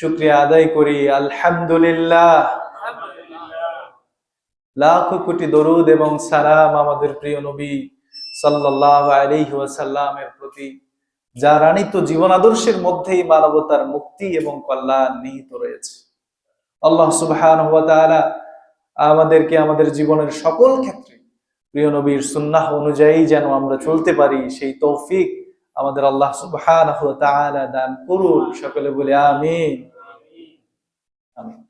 শুকরিয়া আদায় করি আলহামদুলিল্লাহ। লাখো কোটি দরুদ এবং সালাম আমাদের প্রিয় নবী সাল্লাল্লাহু আলাইহি ওয়াসাল্লামের প্রতি, যার আনিত জীবন আদর্শের মধ্যেই মানবতার মুক্তি এবং কল্যাণ নিহিত রয়েছে। আল্লাহ সুবহানাহু ওয়া তাআলা আমাদেরকে আমাদের জীবনের সকল ক্ষেত্রে প্রিয় নবীর সুন্নাহ অনুযায়ী যেন আমরা চলতে পারি, সেই তৌফিক আমাদের আল্লাহ সুবহানাহু ওয়া তাআলা দান করুন। সকলে বলে আমিন। আমিন।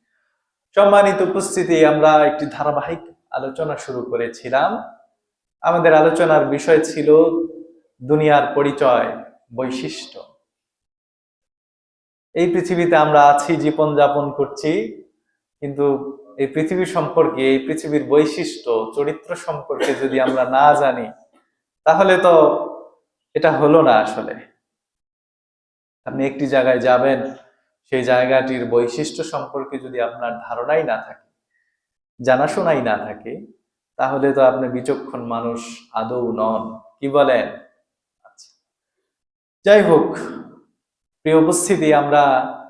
সম্মানিত উপস্থিতি, আমরা একটি ধারাবাহিক আলোচনা শুরু করেছিলাম। আমাদের আলোচনার বিষয় ছিল দুনিয়ার পরিচয়, বৈশিষ্ট্য। এই পৃথিবীতে আমরা আছি, জীবন যাপন করছি, কিন্তু এই পৃথিবী সম্পর্কে, এই পৃথিবীর বৈশিষ্ট্য, চরিত্র সম্পর্কে যদি আমরা না জানি, তাহলে তো এটা হলো না। আসলে আপনি একটি জায়গায় যাবেন, সেই জায়গাটির বৈশিষ্ট্য সম্পর্কে যদি আপনার ধারণাই না থাকে, জানাশোনাই না থাকে, তাহলে তো আপনি বিচক্ষণ মানুষ আদৌ নন। কি বলেন? আচ্ছা, যাই হোক, প্রিয় উপস্থিতি, আমরা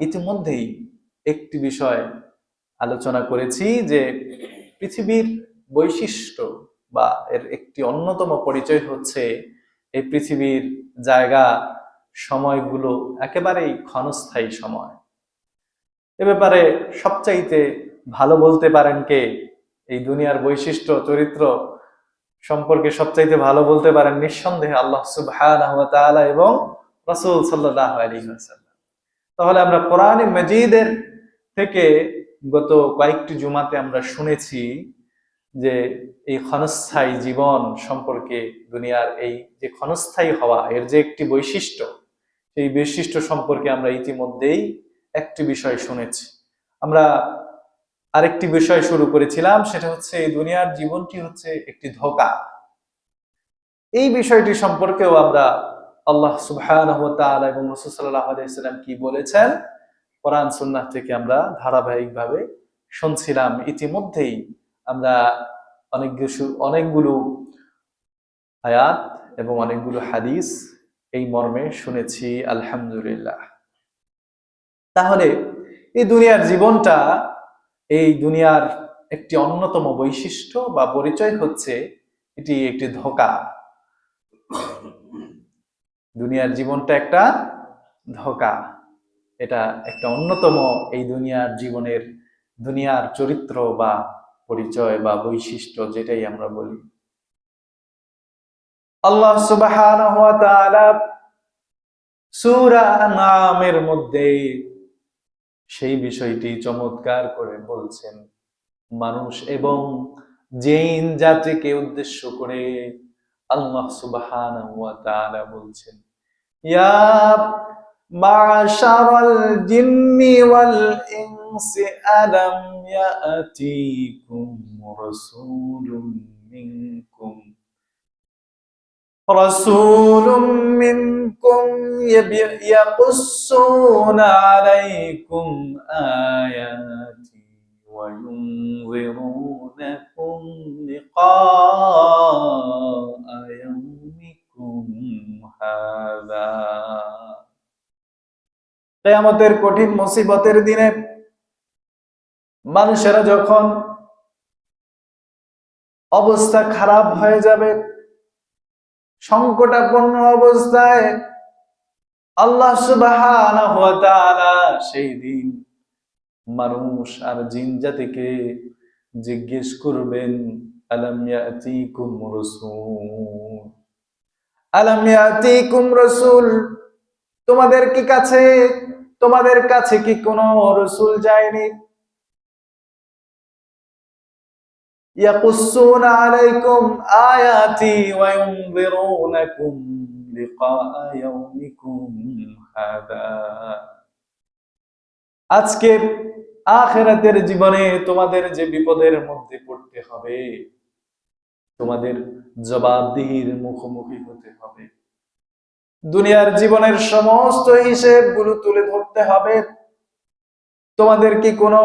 ইতিমধ্যেই একটি বিষয় আলোচনা করেছি যে পৃথিবীর বৈশিষ্ট্য বা এর একটি অন্যতম পরিচয় হচ্ছে এই পৃথিবীর জায়গা, সময়গুলো একেবারেই ক্ষণস্থায়ী সময়। এ ব্যাপারে সবচাইতে ভালো বলতে পারেন কে? এই দুনিয়ার বৈশিষ্ট্য, চরিত্র সম্পর্কে সবচাইতে ভালো বলতে পারেন নিঃসন্দেহে আল্লাহ সুবহানাহু ওয়া তাআলা এবং রাসূল সাল্লাল্লাহু আলাইহি ওয়াসাল্লাম। তাহলে আমরা কোরআনে মাজিদের থেকে গত কয়েকটি জুমাতে আমরা শুনেছি যে এই ক্ষণস্থায়ী জীবন সম্পর্কে, দুনিয়ার এই যে ক্ষণস্থায়ী হওয়া, এর যে একটি বৈশিষ্ট্য, সেই বৈশিষ্ট্য সম্পর্কে আমরা ইতিমধ্যেই একটি বিষয় শুনেছি। আমরা আরেকটি বিষয় শুরু করেছিলাম, সেটা হচ্ছে এই দুনিয়ার জীবনটি হচ্ছে একটি ধোঁকা। এই বিষয়টি সম্পর্কেও আমরা আল্লাহ সুবহানাহু ওয়া তাআলা এবং রাসূল সাল্লাল্লাহু আলাইহি ওয়াসাল্লাম কি বলেছেন কোরআন সুন্নাহ থেকে আমরা ধারাবাহিকভাবে শুনছিলাম। ইতিমধ্যেই আমরা অনেকগুলো আয়াত এবং অনেকগুলো হাদিস এই মর্মে শুনেছি, আলহামদুলিল্লাহ। তাহলে এই দুনিয়ার জীবনটা, এই দুনিয়ার একটি অন্যতম বৈশিষ্ট্য বা পরিচয় হচ্ছে এটি একটি ধোঁকা। দুনিয়ার জীবনটা একটা ধোঁকা, এটা একটা অন্যতম এই দুনিয়ার জীবনের, দুনিয়ার চরিত্র বা পরিচয় বা বৈশিষ্ট্য, যেটাই আমরা বলি। আল্লাহ সুবহানাহু ওয়া তাআলা সূরা আনআমের মধ্যে সেই বিষয়টি চমৎকার করে বলছেন। মানুষ এবং জিন জাতিকে উদ্দেশ্য করে আল্লাহ সুবহানাহু ওয়া তাআলা বলছেন, ইয়া মা'শারাল জিন্নি ওয়াল ইনসি আলাম ইয়াতিকুম রাসূলুম মিনকুম ইয়াকুসসুনা আলাইকুম আয়াতি ওয়া ইউনযিরুনাকুম লিকাআ ইয়াউমিকুম হাযা। কিয়ামতের কঠিন মুসিবতের দিনে মানুষেরা যখন অবস্থা খারাপ হয়ে যাবে, সংকটাপন্ন অবস্থায়, আল্লাহ সুবহানাহু ওয়া তাআলা সেই দিন মানুষ আর জিন জাতিকে জিজ্ঞেস করবেন, আলাম ইয়াতিকুম রাসূল, আলাম ইয়াতিকুম রাসূল, তোমাদের কাছে কি কোনো রাসূল যায়নি? ইয়াকুসসুনা আলাইকুম আয়াতি ওয়া ইউনযিরুনাকুম লিকাআ ইয়াউমিকুম হাযা। আজকে আখিরাতের জীবনে তোমাদের যে বিপদের মধ্যে পড়তে হবে, তোমাদের জবাবদিহির মুখোমুখি হতে হবে, দুনিয়ার জীবনের সমস্ত হিসেবগুলো তুলে ধরতে হবে, তোমাদের কি কোনো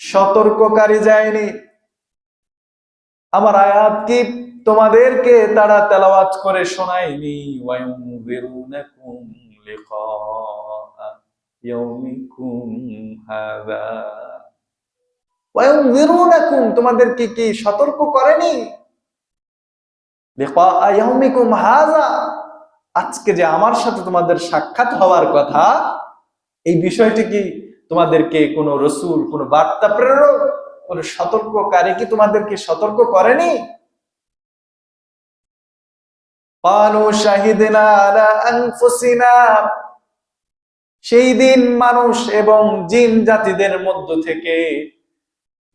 সতর্ককারী যায়নি? আমার আয়াত কি তোমাদেরকে তারা তেলাওয়াত করে শোনায়নি? ওয়া ইউনযিরুনাকুম লিকাআ ইয়াউমিকুম হাযা ওয়া ইউনযিরুনাকুম, তোমাদেরকে কি সতর্ক করেনি লিকা ইয়াউমিকুম হাযা, আজকে যে আমার সাথে তোমাদের সাক্ষাৎ হওয়ার কথা, এই বিষয়টি কি তোমাদেরকে কোন রাসূল, কোন বার্তা প্রেরক, কোন সতর্ককারী কি তোমাদেরকে সতর্ক করেনি? ক্বালু শাহিদনা আলা আনফুসিনা, সেই দিন মানুষ এবং জিন জাতিদের মধ্য থেকে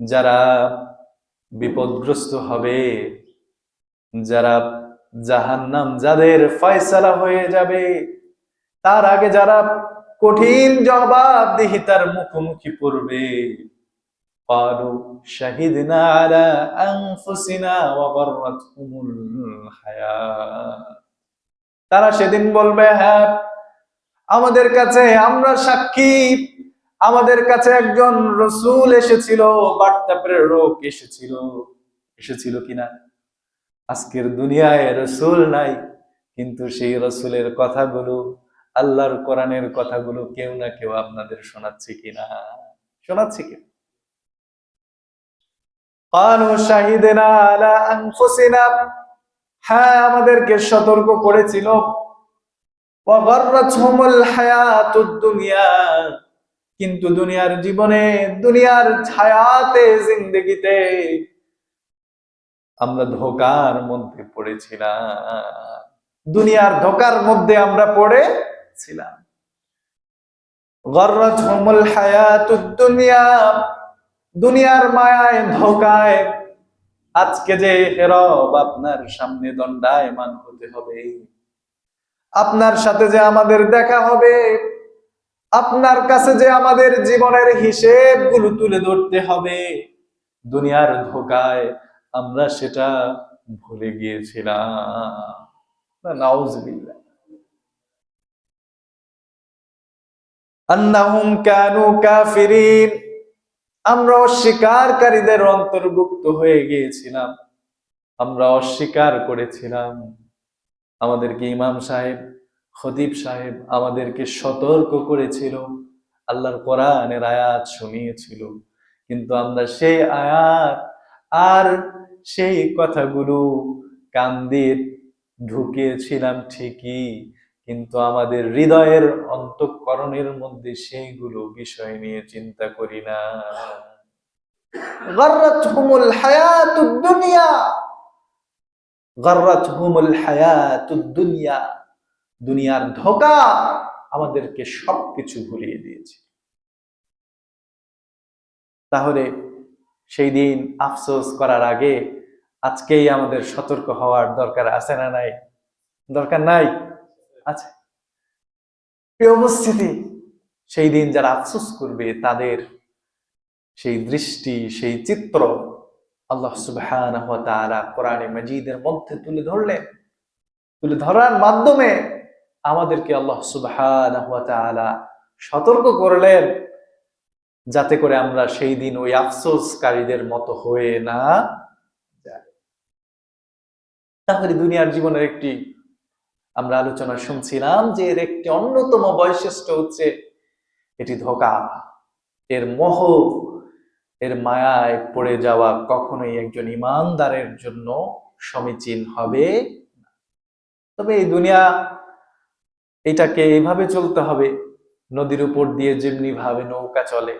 যারা বিপদগ্রস্ত হবে, যারা জাহান্নাম, যাদের ফয়সালা হয়ে যাবে, তার আগে যারা কঠিন জবাবদিহিতার মুখোমুখি পড়বে, ক্বালু শাহিদনা আলা আনফুসিনা ওয়া গাররাতহুমুল হায়াত, তারা সেদিন বলবে, হ্যাঁ আমাদের কাছে আমরা সাক্ষী, আমাদের কাছে একজন রাসূল এসেছিল, বার্তা প্রেরক এসেছিল কিনা। আজকের দুনিয়ায় রাসূল নাই, কিন্তু সেই রাসূলের কথাগুলো, আল্লাহর কোরআনের কথাগুলো কেউ না কেউ আপনাদের শোনাচ্ছে কিনা, শোনাচ্ছে কিনা? ক্বালু শাহিদনা আলা আনফুসিনা, হ্যাঁ আমাদেরকে সতর্ক করেছিল, ওয়া গাররাতহুমুল হায়াতুদ দুনিয়া, কিন্তু দুনিয়ার জীবনে, দুনিয়ার ছায়াতে, জিন্দেগিতে আমরা ধোঁকার মধ্যে পড়েছিলাম, দুনিয়ার ধোঁকার মধ্যে আমরা পড়েছিলাম। গাররাতহুমুল হায়াতুদ দুনিয়া, দুনিয়ার মায়ায়, ধোঁকায় আজকে যে রব আপনার সামনে দণ্ডায়মান হতে হবে, আপনার সাথে যে আমাদের দেখা হবে, আপনার কাছে যে আমাদের জীবনের হিসেবগুলো তুলে ধরতে হবে, দুনিয়ার ধোঁকায় আমরা সেটা ভুলে গিয়েছিলাম। নাউজুবিল্লাহ। আন্নাহুম কানু কাফিরিন, আমরা অস্বীকারীদের অন্তর্ভুক্ত হয়ে গিয়েছিলাম, আমরা অস্বীকার করেছিলাম। আমাদেরকে ইমাম সাহেব, খতিব সাহেব আমাদেরকে সতর্ক করেছিল, আল্লাহর কোরআনের আয়াত শুনিয়েছিল, কিন্তু আমরা সেই আয়াত আর সেই কথাগুলো কান দিয়ে ঢুকিয়েছিলাম ঠিকই, কিন্তু আমাদের হৃদয়ের অন্তঃকরণের মধ্যে সেইগুলো বিষয় নিয়ে চিন্তা করি না। গাররাতহুমুল হায়াতুদ দুনিয়া, গাররাতহুমুল হায়াতুদ দুনিয়া, দুনিয়ার ধোঁকা আমাদেরকে সবকিছু ভুলিয়ে দিয়েছে। তাহলে সেই দিন আফসোস করার আগে আজকেই আমাদের সতর্ক হওয়ার দরকার আছে না নাই? দরকার নাই? আছে। প্রিয় উপস্থিতি, সেই দিন যারা আফসোস করবে তাদের সেই দৃষ্টি, সেই চিত্র আল্লাহ সুবহানাহু ওয়া তাআলা কোরআনে মাজিদের মধ্যে তুলে ধরলেন। তুলে ধরার মাধ্যমে আমাদেরকে আল্লাহ সুবহানাহু ওয়া তাআলা সতর্ক করলেন, যাতে করে আমরা সেই দিন ওই আফসোসকারীদের মতো হয়ে না যাই। তাহলে দুনিয়ার জীবনের একটি, আমরা আলোচনা শুনছিলাম যে এর একটি অন্যতম বৈশিষ্ট্য হচ্ছে এটি ধোঁকা, এর মোহ, এর মায়ায় পড়ে যাওয়া কখনোই একজন ঈমানদারের জন্য সমীচীন হবে। তবে এই দুনিয়া, এটাকে এইভাবে চলতে হবে, নদীর উপর দিয়ে যেমনি ভাবে নৌকা চলে,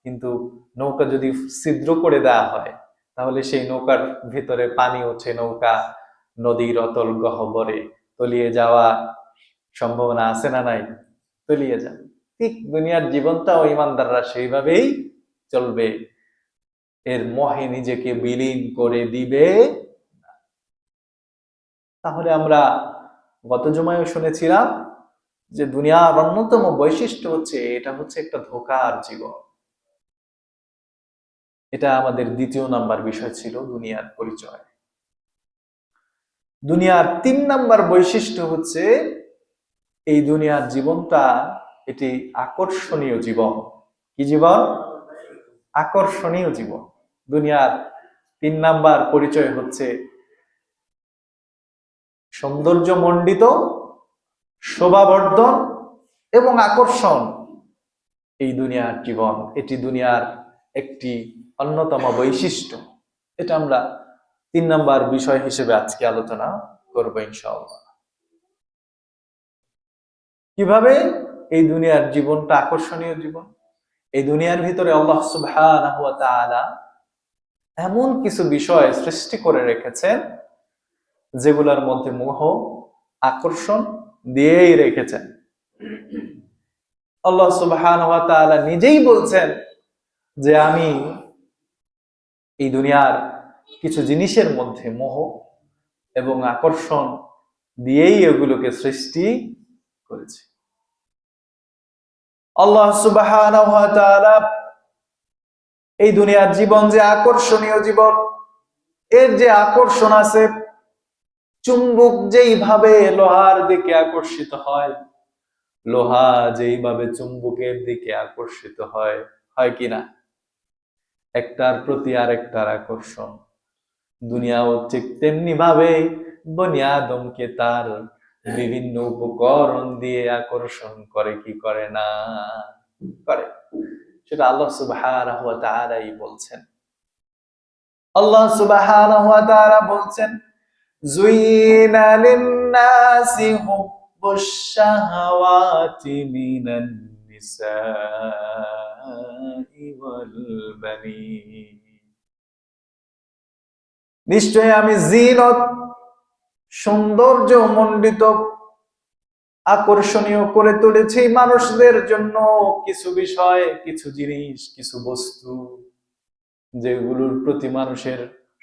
কিন্তু নৌকা যদি ছিদ্র করে দেওয়া হয় তাহলে সেই নৌকার ভিতরে পানি ওঠে, নৌকা নদীর অতল গহ্বরে তলিয়ে যাওয়া সম্ভাবনা আছে না নাই? তলিয়ে যাবে। ঠিক দুনিয়ার জীবনটাও ঈমানদাররা সেইভাবেই চলবে, এর মোহে নিজেকে বিলীন করে দিবে। তাহলে আমরা গত জুমায়ও শুনেছিলাম যে দুনিয়ার অন্যতম বৈশিষ্ট্য হচ্ছে, এটা হচ্ছে একটা ধোঁকার জীবন। এটা আমাদের দ্বিতীয় নাম্বার বিষয় ছিল, দুনিয়ার পরিচয়। দুনিয়ার ৩ নাম্বার বৈশিষ্ট্য হচ্ছে এই দুনিয়ার জীবনটা এটি আকর্ষণীয় জীবন। কি জীবন? আকর্ষণীয় জীবন। দুনিয়ার ৩ নাম্বার পরিচয় হচ্ছে সৌন্দর্যমণ্ডিত, শোভাবর্ধন এবং আকর্ষণ। এই দুনিয়ার জীবন, এটি দুনিয়ার একটি অন্যতম বৈশিষ্ট্য। এটা আমরা 3 নম্বর বিষয় হিসেবে আজকে আলোচনা করবো ইনশাআল্লাহ। কিভাবে এই দুনিয়ার জীবনটা আকর্ষণীয় জীবন। এই দুনিয়ার ভিতরে আল্লাহ সুবহানাহু ওয়া তাআলা এমন কিছু বিষয় সৃষ্টি করে রেখেছেন যেগুলোর মধ্যে মোহ, আকর্ষণ দিয়েই রেখেছেন। আল্লাহ সুবহানাহু ওয়া তাআলা নিজেই বলছেন যে আমি এই দুনিয়ার কিছু জিনিসের মধ্যে মোহ এবং আকর্ষণ দিয়েই এগুলোকে সৃষ্টি করেছি। আল্লাহ সুবহানাহু ওয়া তাআলা এই দুনিয়ার জীবন যে আকর্ষণীয় জীবন, এর যে আকর্ষণ আছে, চুম্বক যেইভাবে লোহার দিকে আকর্ষিত হয়, লোহা যেইভাবে চুম্বকের দিকে আকর্ষিত হয়, হয় কিনা? একটার প্রতি আরেকটার আকর্ষণ। দুনিয়াও ঠিক তেমনি ভাবে বনি আদমকে তার বিভিন্ন উপকরণ দিয়ে আকর্ষণ করে কি করে না? করে। সেটা আল্লাহ সুবহানাহু ওয়া তাআলাই বলছেন। আল্লাহ সুবহানাহু ওয়া তাআলা বলছেন, যুইনা লিন-নাসি হুব্বুশ শাহাওয়াতি মিনান নিসাই ওয়াল বানীন। নিশ্চয় আমি জিনত, সৌন্দর্য মণ্ডিত, আকর্ষণীয় করে তুলেছি মানুষদের জন্য কিছু বিষয়, কিছু জিনিস, কিছু বস্তু, যেগুলোর প্রতি মানুষের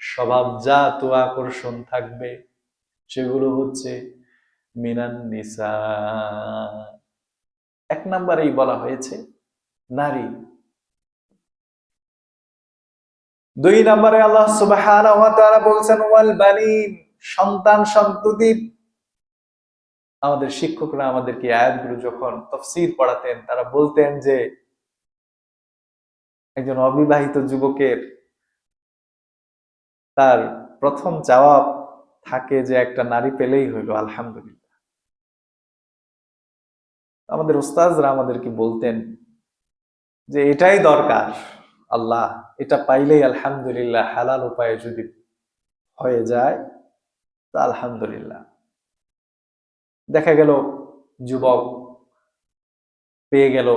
স্বভাবজাত আকর্ষণ থাকবে। সেগুলো হচ্ছে মিনান নিসা। 1 নম্বরেই বলা হয়েছে নারী। 2 নম্বরে আল্লাহ সুবহানাহু ওয়া তাআলা বলছেন ওয়াল বানিন, সন্তান সন্ততি। আমাদের শিক্ষকরা আমাদেরকে আয়াতগুলো যখন তাফসীর পড়াতেন, তারা বলতেন যে একজন অবিবাহিত যুবকের তার প্রথম চাওয়া থাকে যে একটা নারী পেলেই হইল, আলহামদুলিল্লাহ। আমাদের উস্তাজরা আমাদেরকে বলতেন যে এটাই দরকার, আল্লাহ এটা পাইলেই আলহামদুলিল্লাহ, হালাল উপায়ে যদি হয়ে যায় তা আলহামদুলিল্লাহ। দেখা গেল যুবক পেয়ে গেল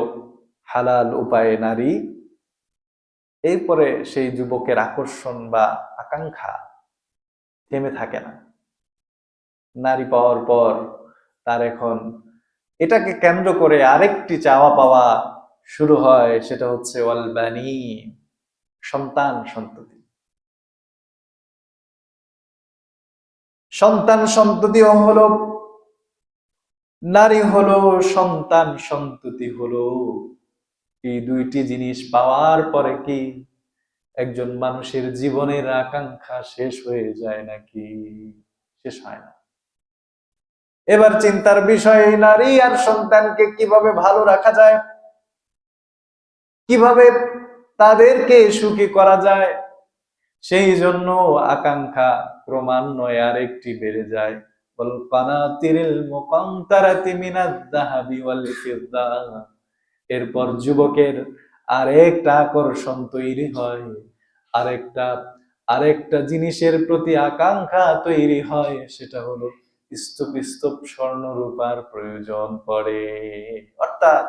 হালাল উপায়ে নারী, এরপরে সেই যুবকের আকর্ষণ বা আকাঙ্ক্ষা থেমে থাকে না। নারী পাওয়ার পর তার এখন এটাকে কেন্দ্র করে আরেকটি চাওয়া পাওয়া শুরু হয়, সেটা হচ্ছে ওয়াল বানীন, সন্তান সন্ততি। সন্তান সন্ততিও হলো, নারী হলো, সন্তান সন্ততি হলো। এই দুইটি জিনিস পাওয়ার পরে কি একজন মানুষের জীবনের আকাঙ্ক্ষা শেষ হয়ে যায় নাকি? শেষ হয় না। এবার চিন্তার বিষয়, নারী আর সন্তানকে কিভাবে ভালো রাখা যায়, কিভাবে তাদেরকে সুখী করা যায়। সেই জন্য আকাঙ্ক্ষা ক্রমান্বয়ে আরেকটি বেড়ে যায়। বল কানাতিরিল মুকান্তারাতি মিনাদ যাহাবি ওয়াল ফিদ্দা। এরপর যুবকের আরেকটা আকর্ষণ তৈরি হয়, আরেকটা আরেকটা জিনিসের প্রতি আকাঙ্ক্ষা তৈরি হয়, সেটা হলো স্তূপ স্তূপ স্বর্ণ রূপার প্রয়োজন পড়ে। অর্থাৎ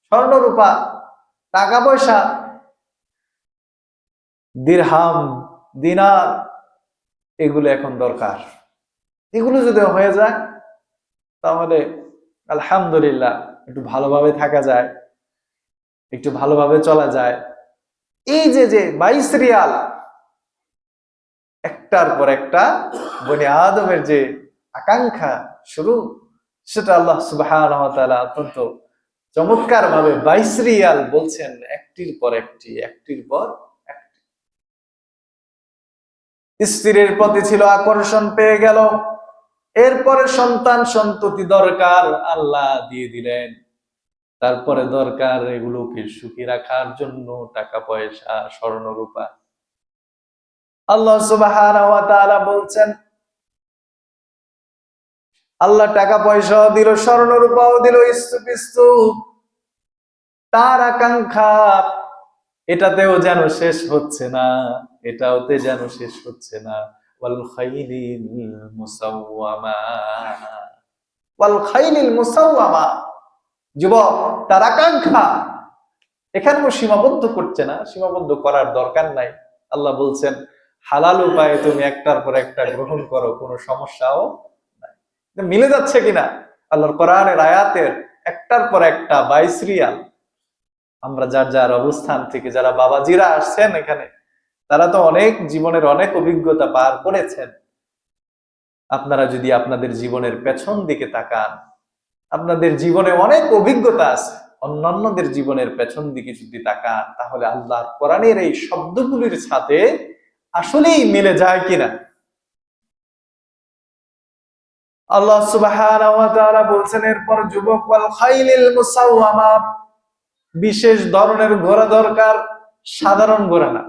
স্বর্ণ রূপা, টাকা পয়সা, দিরহাম, দিনার, এগুলো এখন দরকার। এগুলো যদি হয়ে যায় তাহলে আলহামদুলিল্লাহ একটু ভালোভাবে থাকা যায়, একটু ভালোভাবে চলা যায়। এই যে 22 রিয়াল একটার পর একটা বনি আদমের যে আকাঙ্ক্ষা শুরু, সেটা আল্লাহ সুবহানাহু ওয়া তাআলা অত্যন্ত চমৎকার ভাবে 22 রিয়াল বলছেন, একটির পর একটি, একটির পর একটি। স্ত্রীর প্রতি ছিল আকর্ষণ, পেয়ে গেল। এরপরে সন্তান সন্ততি দরকার, আল্লাহ দিয়ে দিলেন। তারপরে দরকার এগুলোকে সুখী রাখার জন্য টাকা পয়সা, স্বর্ণ রূপা। আল্লাহ সুবহানাহু ওয়া তাআলা বলছেন, আল্লাহ টাকা পয়সাও দিল, স্বর্ণ রূপাও দিল, স্তূপ স্তূপ তার আকাঙ্ক্ষা এটাতেও যেন শেষ হচ্ছে না, এটাওতে যেন শেষ হচ্ছে না। ওয়াল খাইলিল মুসাওয়ামা, ওয়াল খাইলিল মুসাওয়ামা, যুবক তার আকাঙ্ক্ষা এখানেও সীমাবদ্ধ করছে না, সীমাবদ্ধ করার দরকার নাই। আল্লাহ বলছেন হালাল উপায়ে তুমি একটার পর একটা গ্রহণ করো, কোনো সমস্যাও নাই। মিলে যাচ্ছে কিনা আল্লাহর কোরআনের আয়াতের একটার পর একটা বাইসরিয়াল? আমরা যার যার অবস্থান থেকে যারা বাবাজিরা আসছেন এখানে, তারা তো অনেক জীবনের অনেক অভিজ্ঞতা পার করেছেন। আপনারা যদি আপনাদের জীবনের পেছন দিকে তাকান, আপনাদের জীবনে অনেক অভিজ্ঞতা আছে। অন্যান্যদের জীবনের পেছন দিকে যদি তাকান, তাহলে আল্লাহর কোরআনের এই শব্দগুলির সাথে আসলেই মিলে যায় কিনা। আল্লাহ সুবহানাহু ওয়া তাআলা বলছেন এরপর, যুবক, ওয়াল খাইলিল মুসাওয়ামা, বিশেষ ধরনের ঘোড়া দরকার, সাধারণ ঘোড়া না।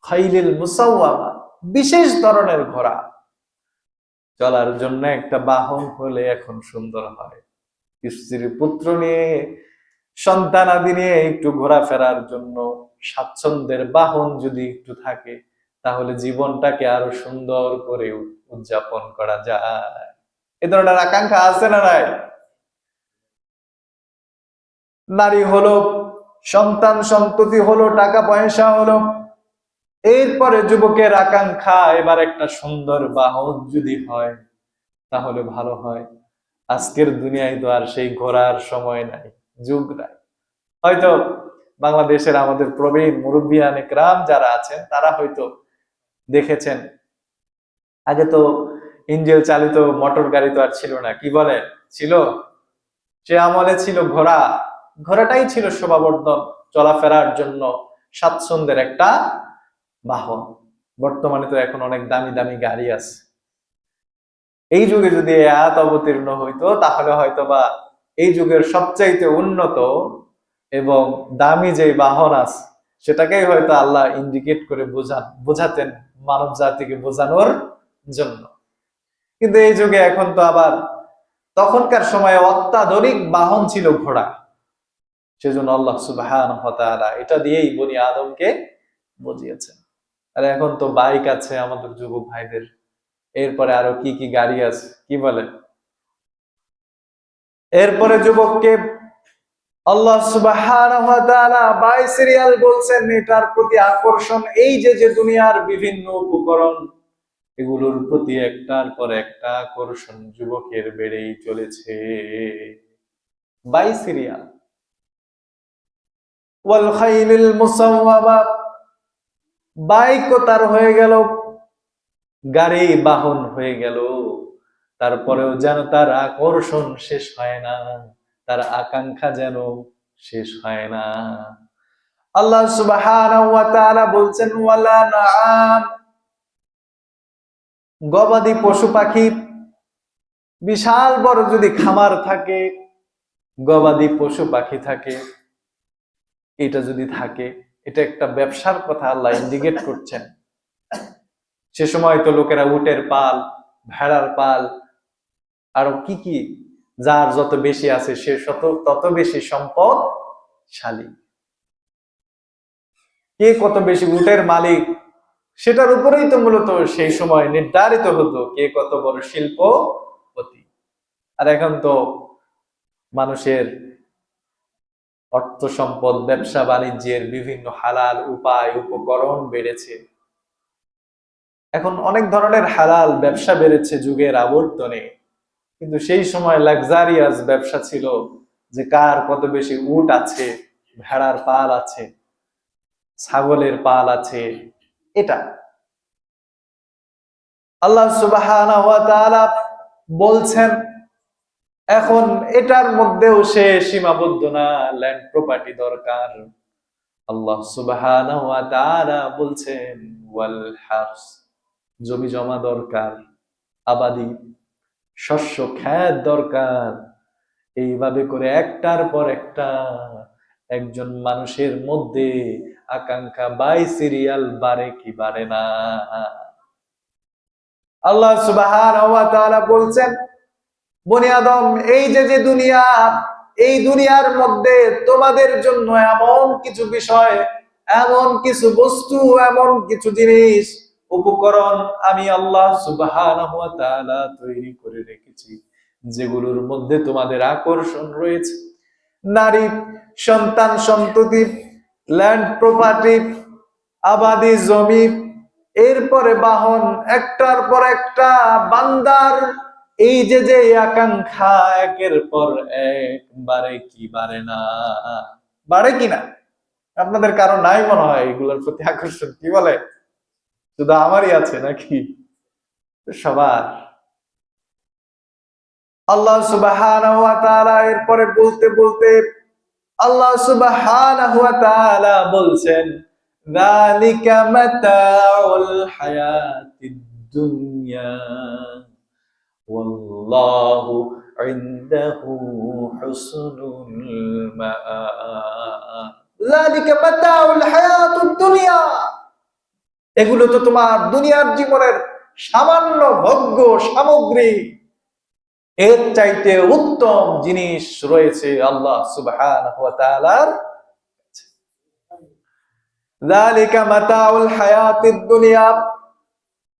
খাইলিল মুসাওয়ামা, বিশেষ ধরনের ঘোড়া। চলার জন্য একটা বাহন হলে এখন সুন্দর হয়। স্ত্রী পুত্র নিয়ে, সন্তান আদি নিয়ে একটু ঘোরাফেরার জন্য স্বাচ্ছন্দ্যের বাহন যদি একটু থাকে, তাহলে জীবনটাকে আরো সুন্দর করে উদযাপন করা যায়। এ ধরনের আকাঙ্ক্ষা আছে না নাই? নারী হলো, সন্তান সন্ততি হলো, টাকা পয়সা হলো, এরপরে যুবকের আকাঙ্ক্ষা এবার একটা সুন্দর বাহন যদি হয় তাহলে ভালো হয়। আজকের দুনিয়ায় তো আর সেই ঘোরার সময় নাই, যুগ নাই। হয়তো বাংলাদেশের আমাদের প্রবীণ মুরব্বিয়ান ইকরাম যারা আছেন, তারা হয়তো দেখেছেন, আগে তো ইঞ্জিল চালিত মোটর গাড়ি তো আর ছিল না, কি বলে ছিল? সে আমলে ছিল ঘোড়া। ঘোড়াটাই ছিল শোভাবর্ধন, চলাফেরার জন্য স্বাচ্ছন্দ্যের একটা বাহন। বর্তমানে তো এখন অনেক দামি দামি গাড়ি আছে। এই যুগে যদি আয়াত অবতীর্ণ হইতো, তাহলে হয়তো বা এই যুগের সবচাইতে উন্নত এবং দামি যে বাহন আছে, সেটাকেই হয়তো আল্লাহ ইন্ডিকেট করে বোঝাতেন মানব জাতিকে বোঝানোর জন্য। কিন্তু এই যুগে এখন তো আবার, তখনকার সময়ে অত্যাধুনিক বাহন ছিল ঘোড়া। সেজন্য আল্লাহ সুবহানাহু ওয়া তাআলা এটা দিয়েই বনি আদমকে বুঝিয়েছেন। আর এখন তো বাইক আছে আমাদের যুবক ভাইদের, এরপরে আরো কি কি গাড়ি আছে, কি বলে? এরপরে যুবককে আল্লাহ সুবহানাহু ওয়া তাআলা বাইসিরিয়াল বলছেন, এটার প্রতি আকর্ষণ, এই যে যে দুনিয়ার বিভিন্ন উপকরণ, এগুলোর প্রতি একটার পর একটা আকর্ষণ যুবকের বেড়েই চলেছে। বাইসিরিয়াল, ওয়াল খাইলিল মুসাওয়ামা, বাইকও তার হয়ে গেল, গাড়ি বাহন হয়ে গেল, তারপরেও যেন তার আকর্ষণ শেষ হয় না, তার আকাঙ্ক্ষা যেন শেষ হয় না। আল্লাহ সুবহানাহু ওয়া তাআলা বলছেন, ওয়ালা নাআম, গবাদি পশু পাখি, বিশাল বড় যদি খামার থাকে, গবাদি পশু পাখি থাকে, এটা যদি থাকে, এটা একটা ব্যবসার কথা আল্লাহ ইন্ডিকেট করছেন। সে সময় তো লোকেরা উটের পাল, ভেড়ার পাল, আরো কি কি, যার যত বেশি আছে সে তত বেশি সম্পদশালী। কে কত বেশি উটের মালিক, সেটার উপরেই তো মূলত সেই সময় নির্ধারিত হতো কে কত বড় শিল্পপতি। আর এখন তো মানুষের অর্থ সম্পদ, ব্যবসা বাণিজ্যের বিভিন্ন হালাল উপায় উপকরণ বেড়েছে। এখন অনেক ধরনের হালাল ব্যবসা বেড়েছে যুগের আবর্তনে, কিন্তু সেই সময় লাক্সারিয়াস ব্যবসা ছিল যে কার কত বেশি উট আছে, ভেড়ার পাল আছে, ছাগলের পাল আছে। এটা আল্লাহ সুবহানাহু ওয়া তাআলা বলছেন, এখন এটার মধ্যেও সে সীমাবদ্ধ না, ল্যান্ড প্রপার্টি দরকার। আল্লাহ সুবহানাহু ওয়া তাআলা বলছেন, ওয়াল হারস, জমি জমা দরকার, আবাদি শস্য ক্ষেত দরকার। এইভাবে করে একটার পর একটা একজন মানুষের মধ্যে আকাঙ্ক্ষা বাই সিরিয়াল বাড়ে কি বাড়ে না। আল্লাহ সুবহানাহু ওয়া তাআলা বলছেন, বনি আদম, এই যে যে দুনিয়া, এই দুনিয়ার মধ্যে তোমাদের জন্য এমন কিছু বিষয়, এমন কিছু বস্তু, এমন কিছু জিনিস, উপকরণ আমি আল্লাহ সুবহানাহু ওয়া তাআলা তৈরি করে রেখেছি, যেগুলোর মধ্যে তোমাদের আকর্ষণ রয়েছে। নারী, সন্তান সন্ততি, ল্যান্ড প্রপার্টি, আবাদি জমি, এরপরে বাহন, একটার পর একটা বান্দার এই যে আকাঙ্ক্ষা একের পর এক বাড়ে কি বাড়ে না, বাড়ে কিনা? আপনাদের কারো নাই মনে হয় এগুলোর প্রতি আকর্ষণ? কি বলে, শুধু আমারই আছে নাকি? সবার। আল্লাহ সুবহানাহু ওয়া তাআলা এরপরে বলতে বলতে আল্লাহ সুবহানাহু ওয়া তাআলা বলছেন, যালিকা মাতাউল হায়াতিদ দুনিয়া ওয়াল্লাহু ইনদাহু হুসনুল মাআব। যালিকা মাতাউল হায়াতুদ দুনিয়া, এগুলো তো তোমার দুনিয়ার জীবনের সামান্য ভোগ্য সামগ্রী, এর চাইতে উত্তম জিনিস রয়েছে আল্লাহ সুবহানাহু ওয়া তাআলার। যালিকা মাতাউল হায়াতিদ দুনিয়া,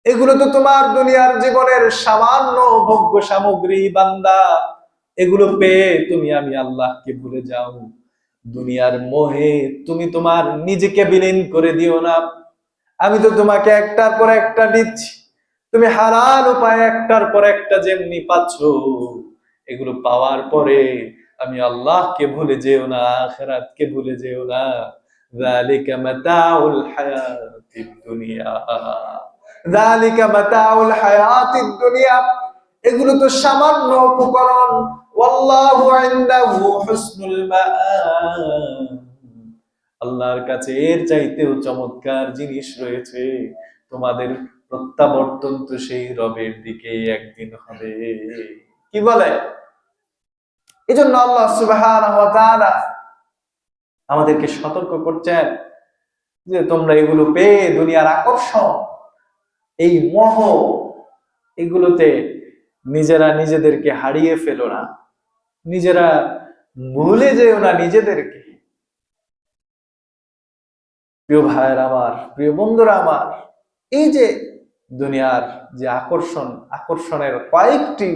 এগুলো তো তোমার দুনিয়ার জীবনের সামান্য ভোগ্য সামগ্রী বান্দা। এগুলো পেয়ে তুমি আমি আল্লাহকে ভুলে যাও, দুনিয়ার মোহে তুমি তোমার নিজেকে বিলীন করে দিও না। আমি তো তোমাকে একটার পর একটা দিচ্ছি, তুমি হালাল উপায়ে একটার পর একটা যেমনি পাচ্ছ, এগুলো পাওয়ার পরে আমি আল্লাহকে ভুলে যেও না, আখিরাতকে ভুলে যেও না। যালিকা মাতাউল হায়াতিদ দুনিয়া, যালিকা মাতাউল হায়াতিদ দুনিয়া, এগুলো তো সামান্য উপকরণ। ওয়াল্লাহু ইনদাহু হুসনুল মাআব, আল্লাহর কাছে এর চাইতেও চমৎকার জিনিস রয়েছে। তোমাদের প্রত্যাবর্তন তো সেই রবের দিকে একদিন হবে। কি বলে? এই জন্য আল্লাহ সুবহানাহু ওয়া তাআলা আমাদেরকে সতর্ক করছেন যে তোমরা এগুলো পেয়ে দুনিয়ার আকর্ষণ, এই মোহ, এগুলোতে নিজেরা নিজেদেরকে হারিয়ে ফেলো না, নিজেরা ভুলে যেও না নিজেদেরকে। প্রিয় ভাইয়ের আমার, প্রিয় বন্ধুরা আমার, এই যে দুনিয়ার যে আকর্ষণ, আকর্ষণের কয়েকটি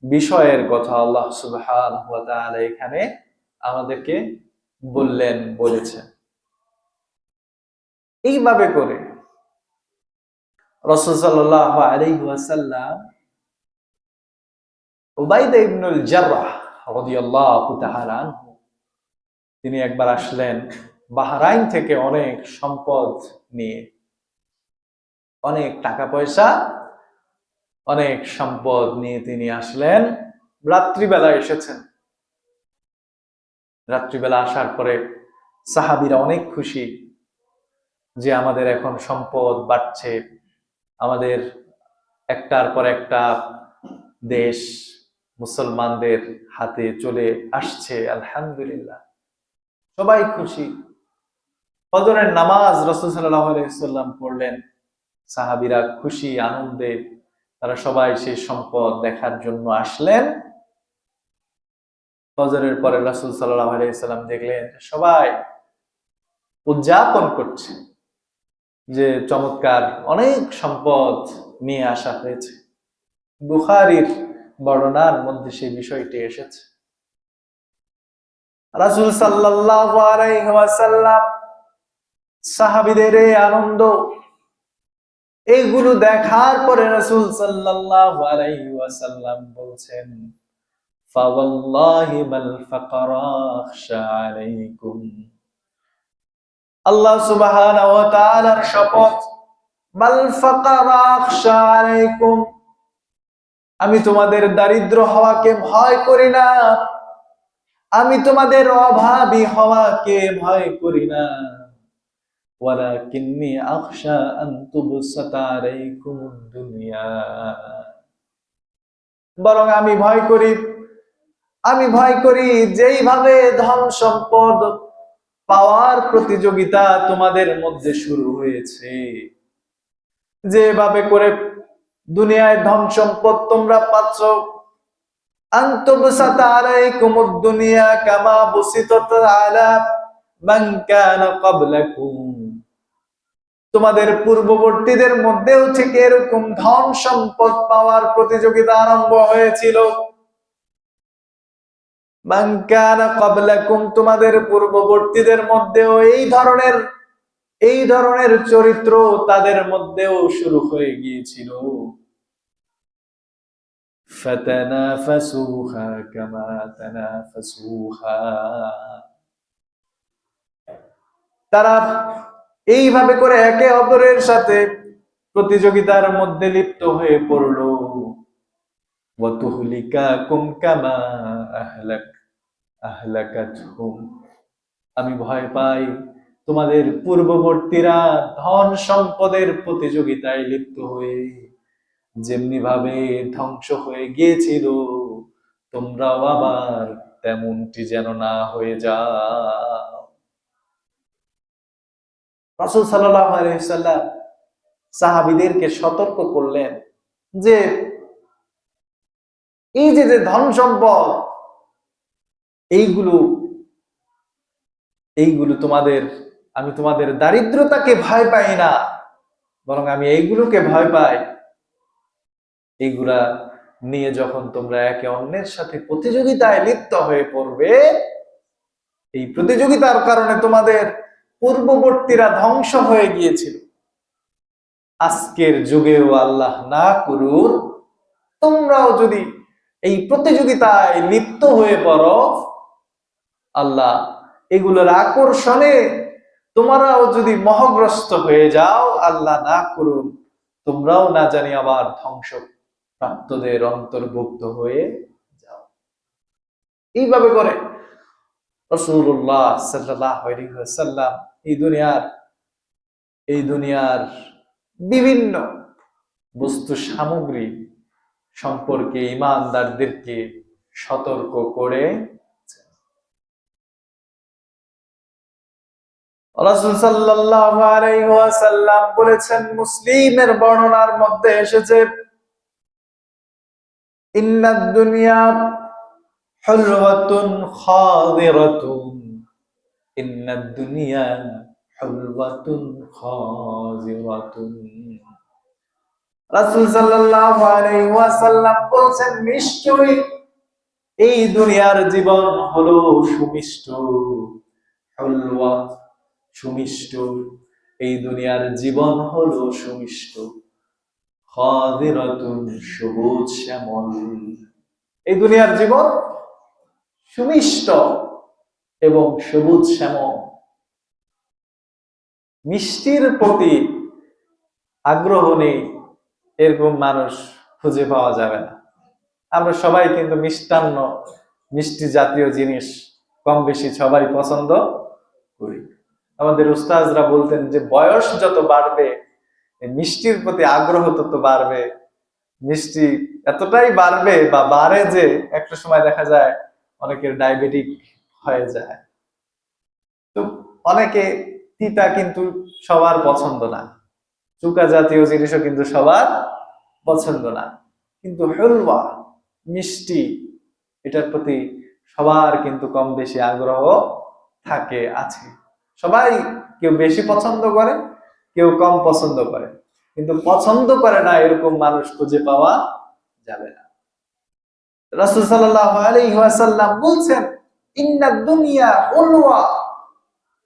বিষয়ের কথা আল্লাহ সুবহানাহু ওয়া তাআলা এখানে আমাদেরকে বলেছেন। এইভাবে করে রাসূল সাল্লাল্লাহু আলাইহি ওয়াসাল্লাম উবাইদা ইবনুল জাররাহ রাদিয়াল্লাহু তাআলা আনহু, তিনি একবার আসলেন বাহরাইন থেকে অনেক সম্পদ নিয়ে, অনেক টাকা পয়সা, অনেক সম্পদ নিয়ে তিনি আসলেন। রাত্রিবেলা এসেছেন। রাত্রিবেলা আসার পরে সাহাবীরা অনেক খুশি যে আমাদের এখন সম্পদ বাড়ছে, আমাদের একটার পর একটা দেশ মুসলমানদের হাতে চলে আসছে, আলহামদুলিল্লাহ, সবাই খুশি। ফজরের নামাজ রাসূল সাল্লাল্লাহু আলাইহি ওয়াসাল্লাম পড়লেন, সাহাবীরা খুশি আনন্দে তারা সবাই সেই সম্পদ দেখার জন্য আসলেন। ফজরের পরে রাসূল সাল্লাল্লাহু আলাইহি ওয়াসাল্লাম দেখলেন সবাই উদযাপন করছে যে চমৎকার অনেক সম্পদ নিয়ে আসা হয়েছে। বুখারীর বর্ণনার মধ্যে সেই বিষয়টি এসেছে। রাসূল সাল্লাল্লাহু আলাইহি ওয়াসাল্লাম সাহাবীদের এই আনন্দ, এইগুলো দেখার পরে রাসূল সাল্লাল্লাহু আলাইহি ওয়াসাল্লাম বলছেন, ফাওয়াল্লাহি মাল ফাকরা আখশা আলাইকুম, আল্লাহ সুবহানাহু ওয়া তাআলার শপথ, মাল ফাকরা আখশা আলাইকুম, আমি তোমাদের দারিদ্র হওয়াকে ভয় করি না, আমি তোমাদের অভাবী হওয়াকে ভয় করি না, ওয়ালাকিন্নী আখশা আন তুবসাতা আলাইকুমুদ দুনিয়া, বরং আমি ভয় করি যেইভাবে ধন সম্পদ পাওয়ার প্রতিযোগিতা তোমাদের মধ্যে শুরু হয়েছে, যেভাবে করে দুনিয়ায় ধন সম্পদ তোমরা পাচ্ছ, আন তুবসাতা আলাইকুমুদ দুনিয়া কামা বুসিতাত আলা মান কানা ক্বাবলাকুম, তোমাদের পূর্ববর্তীদের মধ্যেও ঠিক এরকম ধন সম্পদ পাওয়ার প্রতিযোগিতা আরম্ভ হয়েছিল। মান কানা ক্বাবলাকুম, তোমাদের পূর্ববর্তীদের মধ্যেও এই ধরনের চরিত্র তাদের মধ্যেও শুরু হয়ে গিয়েছিল। ফাতানাফাসুহা কামা তানাফাসুহা, তারা এইভাবে করে একে অপরের সাথে প্রতিযোগিতার মধ্যে লিপ্ত হয়ে পড়ল। ওয়াতুহলিকাকুম কামা আহলাকাতহুম, আমি ভয় পাই তোমাদের পূর্ববর্তীরা ধন সম্পদের প্রতিযোগিতায় লিপ্ত হয়ে যেমনি ভাবে ধ্বংস হয়ে গিয়েছিল, তোমরাও আবার তেমনটি যেন না হয়ে যাও। রাসূল সাল্লাল্লাহু আলাইহি ওয়াসাল্লাম সাহাবীদেরকে সতর্ক করলেন যে এই যে ধন সম্পদ, এইগুলো আমি তোমাদের দারিদ্রতাকে ভয় পাই না, বরং আমি এইগুলোকে ভয় পাই। এইগুলা নিয়ে যখন তোমরা একে অন্যের সাথে প্রতিযোগিতায় লিপ্ত হয়ে পড়বে, এই প্রতিযোগিতার কারণে তোমাদের পূর্ববর্তীরা ধ্বংস হয়ে গিয়েছিল। আজকের যুগেও আল্লাহ না করুন তোমরাও যদি এই প্রতিযোগিতায় লিপ্ত হয়ে পড়ো, আল্লাহ এগুলোর আকর্ষণে তোমরাও যদি মোহগ্রস্ত হয়ে যাও, আল্লাহ না করুন তোমরাও না জানি আবার ধ্বংস প্রাপ্তদের অন্তর্ভুক্ত হয়ে যাও। এইভাবে করে রাসূলুল্লাহ সাল্লাল্লাহু আলাইহি ওয়াসাল্লাম এই দুনিয়ার বিভিন্ন বস্তু সামগ্রী সম্পর্কে ঈমানদারদেরকে সতর্ক করে। রাসূল সাল্লাল্লাহু আলাইহি ওয়াসাল্লাম বলেছেন, মুসলিমের বর্ণনার মধ্যে এসেছে, ইন্নাদ দুনিয়া হুলওয়াতুন খাযিরাতুন, ইন্নাদ দুনিয়া হুলওয়াতুন খাযিরাতুন। রাসূল সাল্লাল্লাহু আলাইহি ওয়াসাল্লাম বলেছেন, নিশ্চয়ই এই দুনিয়ার জীবন হলো সুমিষ্ট। হুলওয়া সুমিষ্ট, এই দুনিয়ার জীবন হলো সুমিষ্ট। খাযিরাতুন সবুজ শ্যামল, এই দুনিয়ার জীবন সুমিষ্ট এবং সবুজ শ্যামল। মিষ্টির প্রতি আগ্রহ নেই এরকম মানুষ খুঁজে পাওয়া যাবে না। আমরা সবাই কিন্তু মিষ্টি জাতীয় জিনিস কম বেশি সবাই পছন্দ করি। আমাদের উস্তাজরা বলতেন যে বয়স যত বাড়বে মিষ্টির প্রতি আগ্রহ তত বাড়বে। মিষ্টি এতটাই বাড়বে বা বাড়ে যে একটা সময় দেখা যায় অনেকের ডায়াবেটিক হয়ে যায়। তো অনেকে তিতা কিন্তু সবার পছন্দ না, চুকা জাতীয় জিনিসও কিন্তু সবার পছন্দ না, কিন্তু হলওয়া মিষ্টি এটার প্রতি সবার কিন্তু কম বেশি আগ্রহ আছে। সবাই কেউ বেশি পছন্দ করে, কেউ কম পছন্দ করে, কিন্তু পছন্দ করে না এরকম মানুষ খুঁজে পাওয়া যাবে না। রাসূল সাল্লাল্লাহু আলাইহি ওয়াসাল্লাম বলছেন, ইন্নাদ দুনিয়া উলওয়া,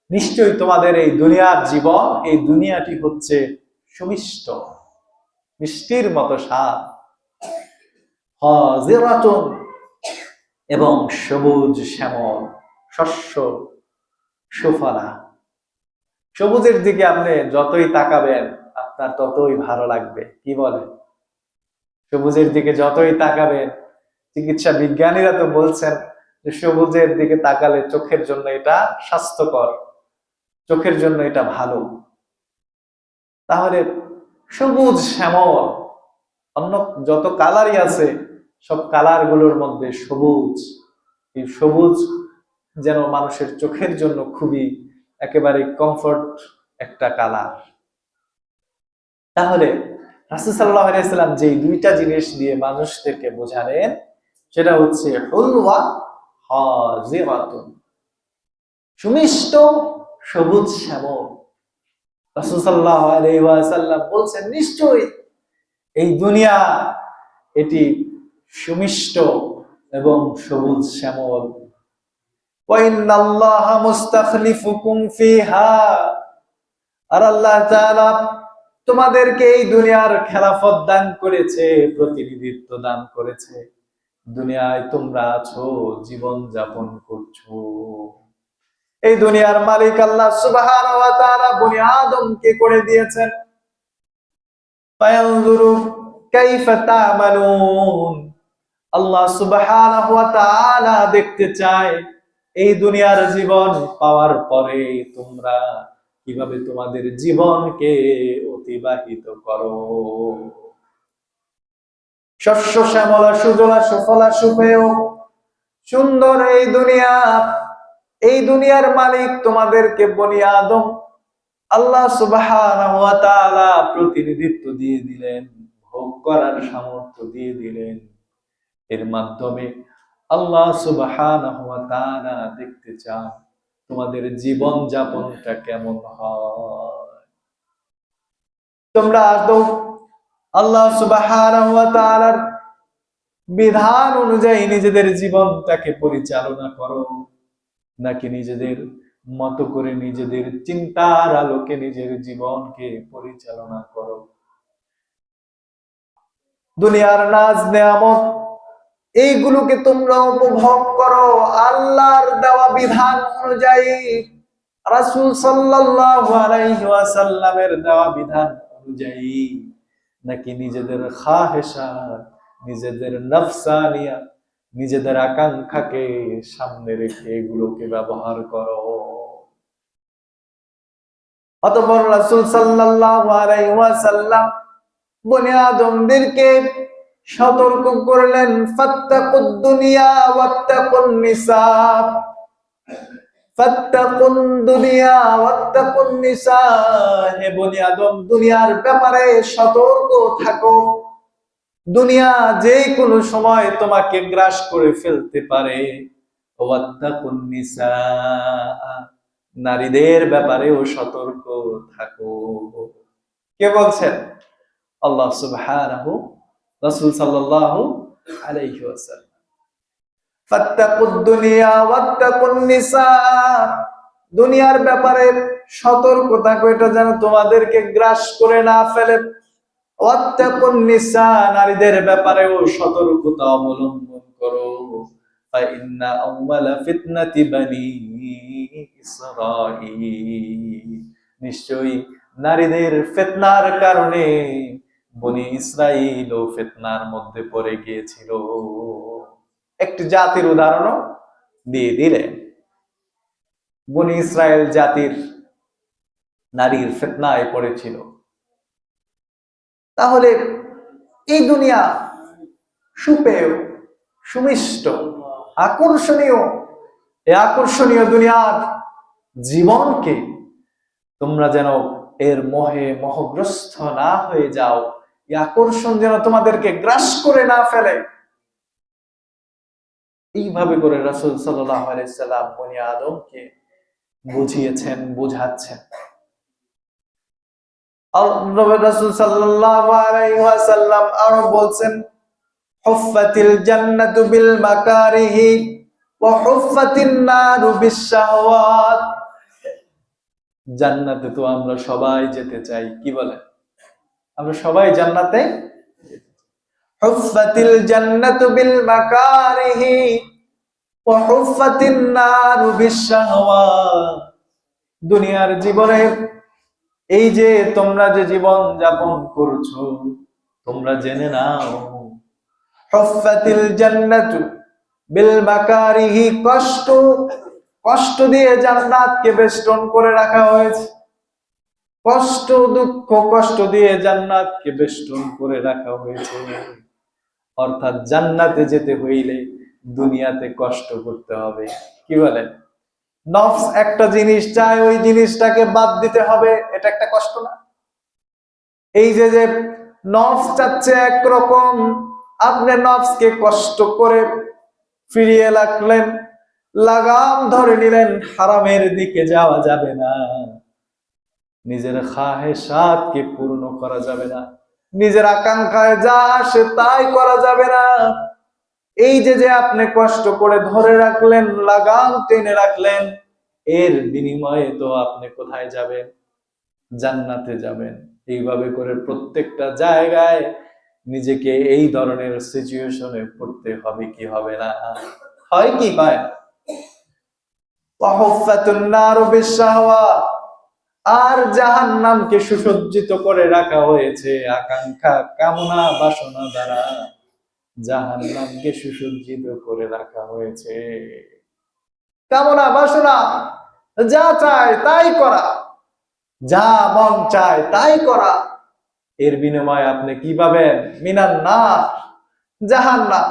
নিশ্চয়ই তোমাদের এই দুনিয়ার জীবন, এই দুনিয়াটি হচ্ছে সুমিষ্ট, মিষ্টির মতো স্বাদ। খাযিরাতুন, এবং সবুজ শ্যামল, শস্য সুফলা। সবুজের দিকে আপনি যতই তাকাবেন আপনার ততই ভালো লাগবে। কি বলে? সবুজের দিকে যতই তাকাবেন, চিকিৎসা বিজ্ঞানীরা তো বলছেন যে সবুজের দিকে তাকালে চোখের জন্য এটা স্বাস্থ্যকর, চোখের জন্য এটা ভালো। তাহলে সবুজ শ্যামল, অন্য যত কালারই আছে সব কালার গুলোর মধ্যে সবুজ, এই সবুজ যেন মানুষের চোখের জন্য খুবই একেবারে কমফর্ট একটা কালার। তাহলে রাসূল সাল্লাল্লাহু আলাইহি ওয়াসাল্লাম যে দুইটা জিনিস দিয়ে মানুষদেরকে বোঝালেন, সেটা হচ্ছে হুলওয়া হাজিরাতুন, সুমিষ্ট সবুজ শ্যামল। রাসূল সাল্লাল্লাহু আলাইহি ওয়াসাল্লাম বলছেন, নিশ্চয়ই এই দুনিয়া এটি সুমিষ্ট এবং সবুজ শ্যামল। ওয়া ইন্নাল্লাহা মুস্তাখলিফুকুম ফিহা, আর আল্লাহ তাআলা তোমাদেরকে এই দুনিয়ার খেলাফত দান করেছে, প্রতিনিধিত্ব দান করেছে। দুনিয়ায় তোমরা আছো, জীবন যাপন করছো। এই দুনিয়ার মালিক আল্লাহ সুবহানাহু ওয়া তাআলা বনি আদমকে করে দিয়েছেন। ফায়ানজুরু কাইফা তা'মালুন, আল্লাহ সুবহানাহু ওয়া তাআলা দেখতে চায় এই দুনিয়ার জীবন পাওয়ার পরে তোমরা কিভাবে তোমাদের জীবনকে অতিবাহিত করো। শস্য শ্যামলা সুজলা সুফলা সুপেয় সুন্দর এই দুনিয়া, এই দুনিয়ার মালিক তোমাদেরকে বনি আদম আল্লাহ সুবহানাহু ওয়া তাআলা প্রতিনিধিত্ব দিয়ে দিলেন, ভোগ করার সামর্থ্য দিয়ে দিলেন। এর মাধ্যমে আল্লাহ সুবহানাহু ওয়া তাআলা দেখতে চান তোমাদের জীবন যাপনটা কেমন হয়। তোমরা আদৌ আল্লাহ সুবহানাহু ওয়া তাআলার বিধান অনুযায়ী নিজেদের জীবনটাকে পরিচালনা করো, নাকি নিজেদের মতো করে নিজেদের চিন্তার আলোকে নিজের জীবনকে পরিচালনা করো। দুনিয়ার নাজ নেয়ামত এইগুলোকে তোমরা উপভোগ করো আল্লাহর দেওয়া বিধান অনুযায়ী, রাসূল সাল্লাল্লাহু আলাইহি ওয়াসাল্লামের দেওয়া বিধান অনুযায়ী, নাকি নিজেদের খাহেশাত, নিজেদের নফসানিয়াত, নিজেদের আকাঙ্ক্ষাকে সামনে রেখে এগুলোকে ব্যবহার করো। অতঃপর রাসূল সাল্লাল্লাহু আলাইহি ওয়াসাল্লাম বনি আদমদেরকে সতর্ক করলেন, ফাত্তাকুদ দুনিয়া ওয়াত্তাকুন নিসা, ফাত্তাকুন দুনিয়া ওয়াত্তাকুন নিসা, হে বনি আদম দুনিয়ার ব্যাপারে সতর্ক থাকো। দুনিয়া যে কোনো সময় তোমাকে গ্রাস করে ফেলতে পারে। ওয়াত্তাকুন নিসা, নারীদের ব্যাপারেও সতর্ক থাকো। কে বলছেন? আল্লাহ সুবহানাহু, রাসূল সাল্লাল্লাহু আলাইহি ওয়াসাল্লাম। ফাত্তাকুদ দুনিয়া ওয়াত্তাকুন নিসা, দুনিয়ার ব্যাপারে সতর্ক থাকো, এটা যেন তোমাদেরকে গ্রাস করে না ফেলে। ওয়াত্তাকুন নিসা, নারীদের ব্যাপারেও সতর্কতা অবলম্বন করো। ফা ইন্না আউয়ালা ফিতনাতি বানি ইসরাঈল, নিশ্চয়ই নারীদের ফিতনার কারণে বনি ইসরাইল ও ফিতনার মধ্যে পড়ে গিয়েছিল। একটি জাতির উদাহরণ দিয়ে দিলেন। বনি ইসরাইল জাতির নারীর ফিতনায় পড়েছিল। তাহলে এই দুনিয়া সুপেয়, সুমিষ্ট, আকর্ষণীয়, এই আকর্ষণীয় দুনিয়ার জীবনকে তোমরা যেন এর মোহে মোহগ্রস্ত না হয়ে যাও, এই আকর্ষণ যেন তোমাদেরকে গ্রাস করে না ফেলে। এইভাবে করে রাসূল সাল্লাল্লাহু আলাইহি সাল্লাম বনি আদমকে বুঝিয়েছেন, বোঝাচ্ছেন। রাসূল সাল্লাল্লাহু আলাইহি ওয়াসাল্লাম আরো বলছেন, হুফফাতিল জান্নাতু বিল মাকারিহি ওয়া হুফফাতিন নারু বিশ শাহওয়াত, জান্নাতে তো আমরা সবাই যেতে চাই, কি বলে? আমরা সবাই জান্নাতে। হুফফাতিল জান্নাতু বিল মাকারিহি ওয়া হুফফাতিন নারু বিশ শাহওয়াত, দুনিয়ার জীবনে এই যে তোমরা যে জীবন যাপন করছো, তোমরা জেনে নাও হুফফাতিল জান্নাতু বিল মাকারিহি, কষ্ট, কষ্ট দিয়ে জান্নাতকে বেষ্টন করে রাখা হয়েছে। কষ্ট, দুঃখ, কষ্ট দিয়ে জান্নাতকে বেষ্টন করে রাখা হয়েছে। অর্থাৎ জান্নাতে যেতে হইলে দুনিয়াতে কষ্ট করতে হবে। কি বলেন? নফস একটা জিনিস চায়, ওই জিনিসটাকে বাদ দিতে হবে, এটা একটা কষ্ট না? এই যে নফস চাচ্ছে একরকম, আপনি নফসকে কষ্ট করে ফিরিয়ে রাখলেন, লাগাম ধরে নিলেন, হারামের দিকে যাওয়া যাবে না, নিজের খাহেসাতকে পূর্ণ করা যাবে না, নিজের আকাঙ্ক্ষায় যা আসে তাই করা যাবে না। এই যে আপনি কষ্ট করে ধরে রাখলেন, লাগাম টেনে রাখলেন, এর বিনিময়ে তো আপনি কোথায় যাবেন? জান্নাতে যাবেন। এইভাবে করে প্রত্যেকটা জায়গায় নিজেকে এই ধরনের সিচুয়েশনে পড়তে হবে কি হবে না? হয় কি হয়? আর জাহান্নামকে সুসজ্জিত করে রাখা হয়েছে আকাঙ্ক্ষা, কামনা, বাসনা দ্বারা জাহান্নামকে সুসজ্জিত করে রাখা হয়েছে। কামনা বাসনা, যা চায় তাই করা, যা মন চায় তাই করা, এর বিনিময়ে আপনি কি পাবেন? মিনান নার, জাহান্নাম।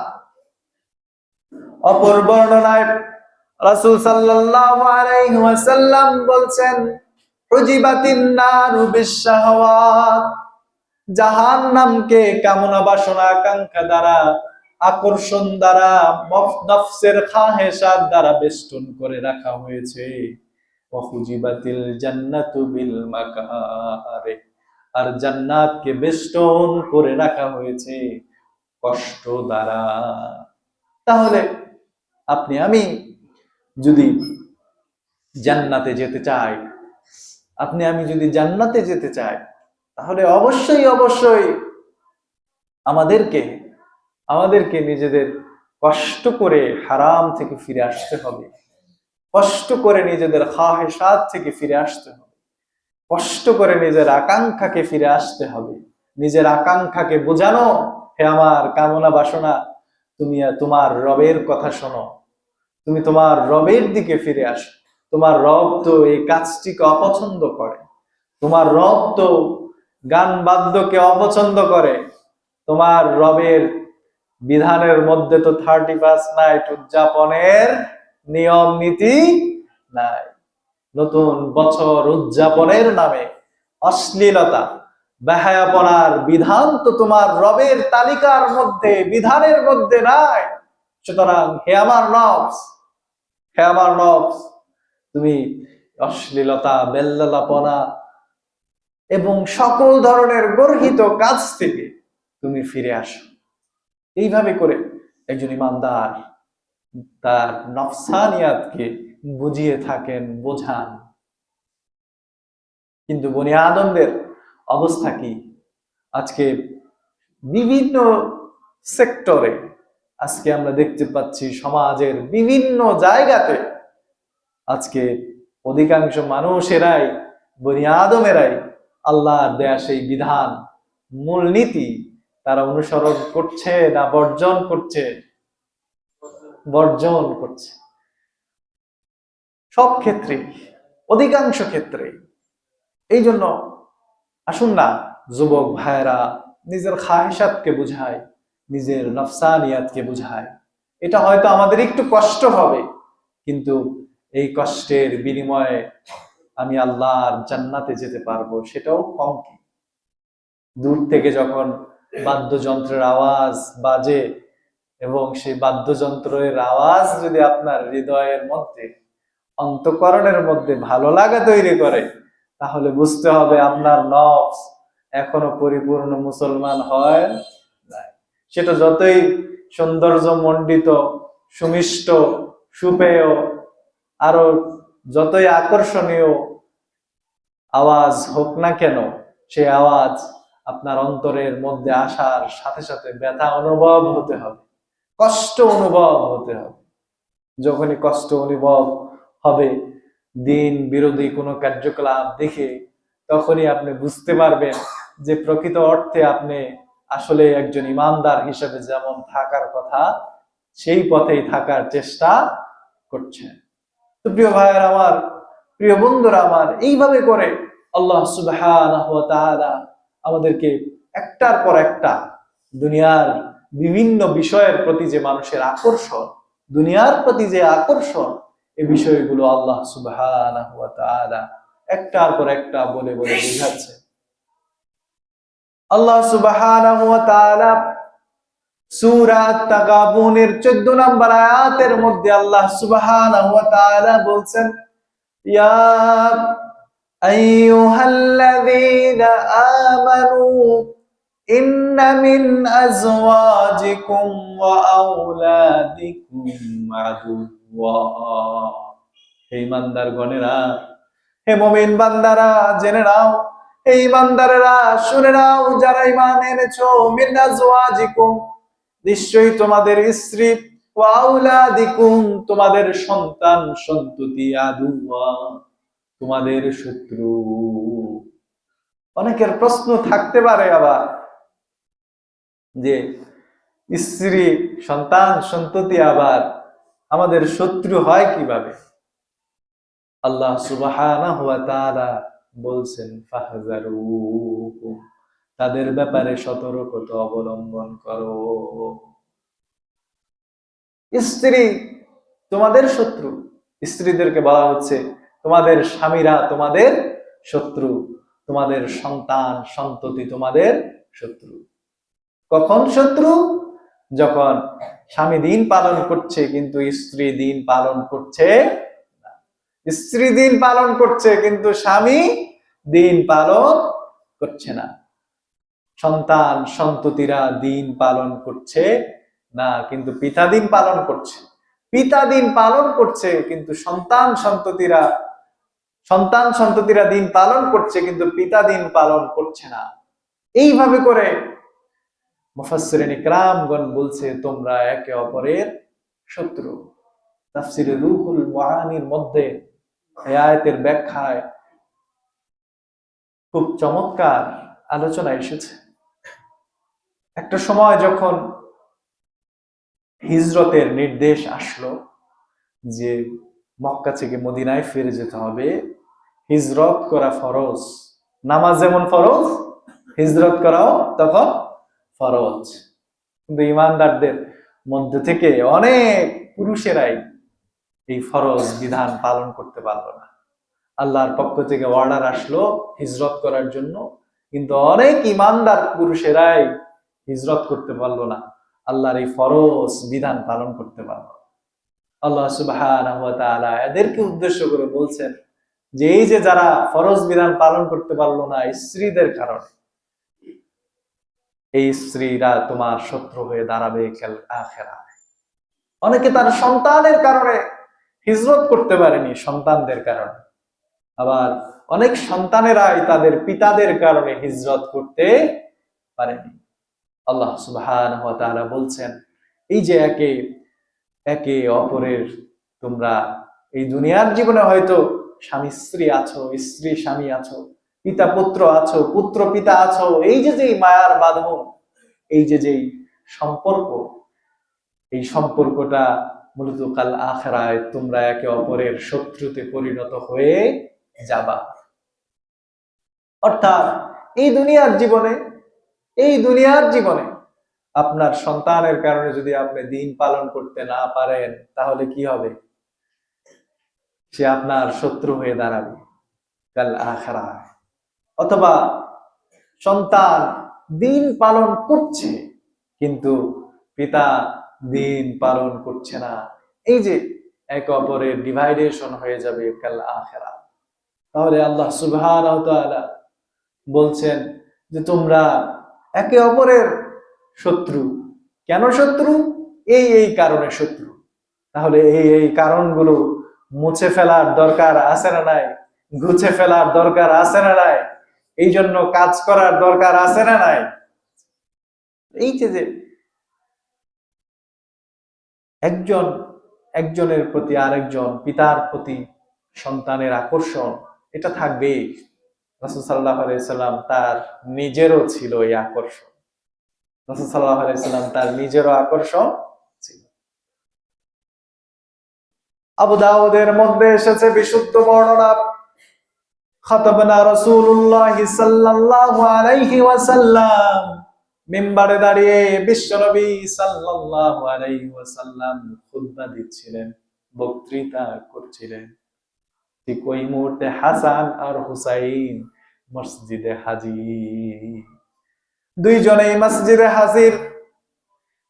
অপর বর্ণনায় রাসূল সাল্লাল্লাহু আলাইহি ওয়াসাল্লাম বলছেন, উজিবাতিন নারু বিশাহাওয়াত, জাহান্নামকে কামনা বাসনা আকাঙ্ক্ষা দ্বারা, আকর্ষণ দ্বারা, নফসের খাহেসাত দ্বারা বেষ্টন করে রাখা হয়েছে। ওয়াহুজিবাতিল জান্নাতু বিল মাকারে, আর জান্নাতকে বেষ্টন করে রাখা হয়েছে কষ্ট দ্বারা। তাহলে আপনি আমি যদি জান্নাতে যেতে চাই, আপনি আমি যদি জান্নাতে যেতে চাই, তাহলে অবশ্যই অবশ্যই আমাদেরকে নিজেদের কষ্ট করে হারাম থেকে ফিরে আসতে হবে, কষ্ট করে নিজেদের খাহেসাত থেকে ফিরে আসতে হবে, কষ্ট করে নিজের আকাঙ্ক্ষাকে ফিরে আসতে হবে, নিজের আকাঙ্ক্ষাকে বোঝানো, হে আমার কামনা বাসনা, তুমি তোমার রবের কথা শোনো, তুমি তোমার রবের দিকে ফিরে আসো। তোমার রব তো এই কাজটিকে অপছন্দ করে, তোমার রব তো গান বাদ্যকে অপছন্দ করে, তোমার রবের বিধানের মধ্যে তো 31 নাইট উদযাপনের নিয়ম নীতি নাই। নতুন বছর উদযাপনের নামে অশ্লীলতা, বেহায়াপনার বিধান তো তোমার রবের তালিকার মধ্যে, বিধানের মধ্যে নাই। সুতরাং হে আমার নফস, হে আমার নফস, তুমি অশ্লীলতা, বেল্লালাপনা এবং সকল ধরনের গর্হিত কাজ থেকে তুমি ফিরে আসো। এইভাবে করে একজন ইমানদার তার নফসানিয়াতকে বুঝিয়ে থাকেন, বোঝান। কিন্তু বনি আদমদের অবস্থা কি? আজকে বিভিন্ন সেক্টরে আজকে আমরা দেখতে পাচ্ছি, সমাজের বিভিন্ন জায়গাতে আজকে অধিকাংশ মানুষেরাই, বনি আদমেরাই আল্লাহর দেয়া সেই বিধান, মূলনীতি তারা অনুসরণ করছে না বর্জন করছে? বর্জন করছে। সব ক্ষেত্রে, অধিকাংশ ক্ষেত্রে। এই জন্য আসুন না যুবক ভাইরা নিজের খাহেসাতকে বুঝায়, নিজের নফসানিয়াতকে বুঝায়। এটা হয়তো আমাদের একটু কষ্ট হবে, কিন্তু এই কষ্টের বিনিময়ে আমি আল্লাহর জান্নাতে যেতে পারবো, সেটাও কম কি। দূর থেকে যখন বাদ্যযন্ত্রের আওয়াজ বাজে এবং সেই বাদ্যযন্ত্রের আওয়াজ যদি আপনার হৃদয়ের মধ্যে, অন্তঃকরণের মধ্যে ভালো লাগা তৈরি করে, তাহলে বুঝতে হবে আপনার নফস এখনো পরিপূর্ণ মুসলমান হয় নাই। সেটা যতই সৌন্দর্য মণ্ডিত, সুমিষ্ট, সুপেয়, আরো যতই আকর্ষণীয় আওয়াজ হোক না কেন, সেই আওয়াজ আপনার অন্তরের মধ্যে আসার সাথে সাথে ব্যথা অনুভব হতে হবে, কষ্ট অনুভব হতে হবে। যখনই কষ্ট অনুভব হবে দিন বিরোধী কোনো কার্যকলাপ দেখে, তখনই আপনি বুঝতে পারবেন যে প্রকৃত অর্থে আপনি আসলে একজন ইমানদার হিসেবে যেমন থাকার কথা, সেই পথেই থাকার চেষ্টা করছেন। তো প্রিয় ভাইয়ের আমার, প্রিয় বন্ধুরা আমার, এইভাবে করে আল্লাহ সুবহানাহু ওয়া তাআলা আমাদেরকে একটার পর একটা দুনিয়ার বিভিন্ন বিষয়ের প্রতি যে মানুষের আকর্ষণ, দুনিয়ার প্রতি যে আকর্ষণ, এই বিষয়গুলো আল্লাহ সুবহানাহু ওয়া তাআলা একটার পর একটা বলে বলে বোঝাচ্ছে। আল্লাহ সুবহানাহু ওয়া তাআলা সূরা তাগাবুনের 14 নম্বর আয়াতের মধ্যে আল্লাহ সুবহানাহু ওয়া তাআলা বলছেন, ইয়া আইয়ুহাল্লাযীনা আমানু ইন্না মিন আজওয়াজিকুম ওয়া আওলাদিকুম আদুওয়া। হে ঈমানদারগণেরা, হে মুমিন বান্দারা, জেনে নাও, হে ঈমানদারেরা শুনে নাও, যারা ঈমান এনেছো, মিন আজওয়াজিকুম, নিশ্চয়ই তোমাদের স্ত্রী, ওয়া আওলাদিকুম, তোমাদের সন্তান সন্ততি, আদুওয়া, তোমাদের শত্রু। অনেকের প্রশ্ন থাকতে পারে আবার যে স্ত্রী, সন্তান সন্ততি আবার আমাদের শত্রু হয় কিভাবে? আল্লাহ সুবহানাহু ওয়া তাআলা বলছেন, ফাহযারুহুম, তাদের ব্যাপারে সতর্কতা অবলম্বন করো। স্ত্রী তোমাদের শত্রু, স্ত্রীদেরকে বলা হচ্ছে তোমাদের স্বামীরা তোমাদের শত্রু, তোমাদের সন্তান সন্ততি তোমাদের শত্রু। কখন শত্রু? যখন স্বামী দিন পালন করছে কিন্তু স্ত্রী দিন পালন করছে না। স্ত্রী দিন পালন করছে কিন্তু স্বামী দিন পালন করছে না। সন্তান সন্ততিরা দিন পালন করছে না কিন্তু পিতা দিন পালন করছে। পিতা দিন পালন করছে কিন্তু সন্তান সন্ততিরা দিন পালন করছে কিন্তু পিতা দিন পালন করছে না। এইভাবে করে মুফাসসিরিন ইকরামগণ বলছে তোমরা একে অপরের শত্রু। তাফসিরে রুহুল মাআনির মধ্যে এই আয়াতের ব্যাখ্যায় খুব চমৎকার আলোচনা এসেছে। একটা সময় যখন হিজরতের নির্দেশ আসলো যে মক্কা থেকে মদিনায় ফিরে যেতে হবে, হিজরত করা ফরজ, নামাজ যেমন ফরজ হিজরত করাও তখন ফরজ। কিন্তু ঈমানদারদের মধ্যে থেকে অনেক পুরুষেরাই এই ফরজ বিধান পালন করতে পারলো না। আল্লাহর পক্ষ থেকে অর্ডার আসলো হিজরত করার জন্য, কিন্তু অনেক ঈমানদার পুরুষেরাই হিজরত করতে পারলো না, আল্লাহর এই ফরজ বিধান পালন করতে পারলো। আল্লাহ সুবহানাহু ওয়া তাআলা এদেরকে উদ্দেশ্য করে বলছেন যে এই যে যারা ফরজ বিধান পালন করতে পারলো না স্ত্রীদের কারণে, এই স্ত্রীরা তোমার শত্রু হয়ে দাঁড়াবে কাল আখিরায়। অনেকে তার সন্তানের কারণে হিজরত করতে পারেনি, সন্তানদের কারণে। আবার অনেক সন্তানেরাই তাদের পিতাদের কারণে হিজরত করতে পারেনি। আল্লাহ সুবহানাহু ওয়া তাআলা বলছেন এই যে একে একে অপরের, তোমরা এই দুনিয়ার জীবনে হয়তো স্বামী স্ত্রী আছো, স্ত্রী স্বামী আছো, পিতা পুত্র আছো, পুত্র পিতা আছো, এই যে মায়ার বাঁধন, এই যে সম্পর্ক, এই সম্পর্কটা মূলত কাল আখিরায় তোমরা একে অপরের শত্রুতে পরিণত হয়ে যাবা। অর্থাৎ এই দুনিয়ার জীবনে আপনার সন্তানের কারণে যদি আপনি দিন পালন করতে না পারেন তাহলে কি হবে? সে আপনার শত্রু হয়ে দাঁড়াবে কাল আখিরায়। অথবা সন্তান দিন পালন করছে কিন্তু পিতা দিন পালন করছে না, এই যে একে অপরের ডিভাইডেশন হয়ে যাবে কাল আখিরাত। তাহলে আল্লাহ সুবহানাহু ওয়া তাআলা বলছেন যে তোমরা একে অপরের শত্রু। কেন শত্রু? এই কারণে শত্রু। তাহলে এই কারণগুলো মুছে ফেলার দরকার আছে না নাই? গুছে ফেলার দরকার আছে না নাই? এই জন্য কাজ করার দরকার আছে না নাই? এই যে একজনের প্রতি আরেকজন, পিতার প্রতি সন্তানের আকর্ষণ, এটা থাকবে। রাসূল সাল্লাল্লাহু আলাইহি সাল্লাম তার নিজেরও ছিল এই আকর্ষণ। রাসূল সাল্লাল্লাহু আলাইহি সাল্লাম তার নিজেরও আকর্ষণ ছিল। আবু দাউদের মধ্যে এসেছে বিশুদ্ধ বর্ণনা, খাতাবানা রাসূলুল্লাহ সাল্লাল্লাহু আলাইহি ওয়াসাল্লাম, মিম্বারে দাঁড়িয়ে বিশ্বনবী সাল্লাল্লাহু আলাইহি ওয়াসাল্লাম খুতবা দিচ্ছিলেন, বক্তৃতা করছিলেন। ঠিক ওই মুহূর্তে হাসান আর হুসাইন মসজিদে হাজির। দুইজনেই মসজিদে হাজির।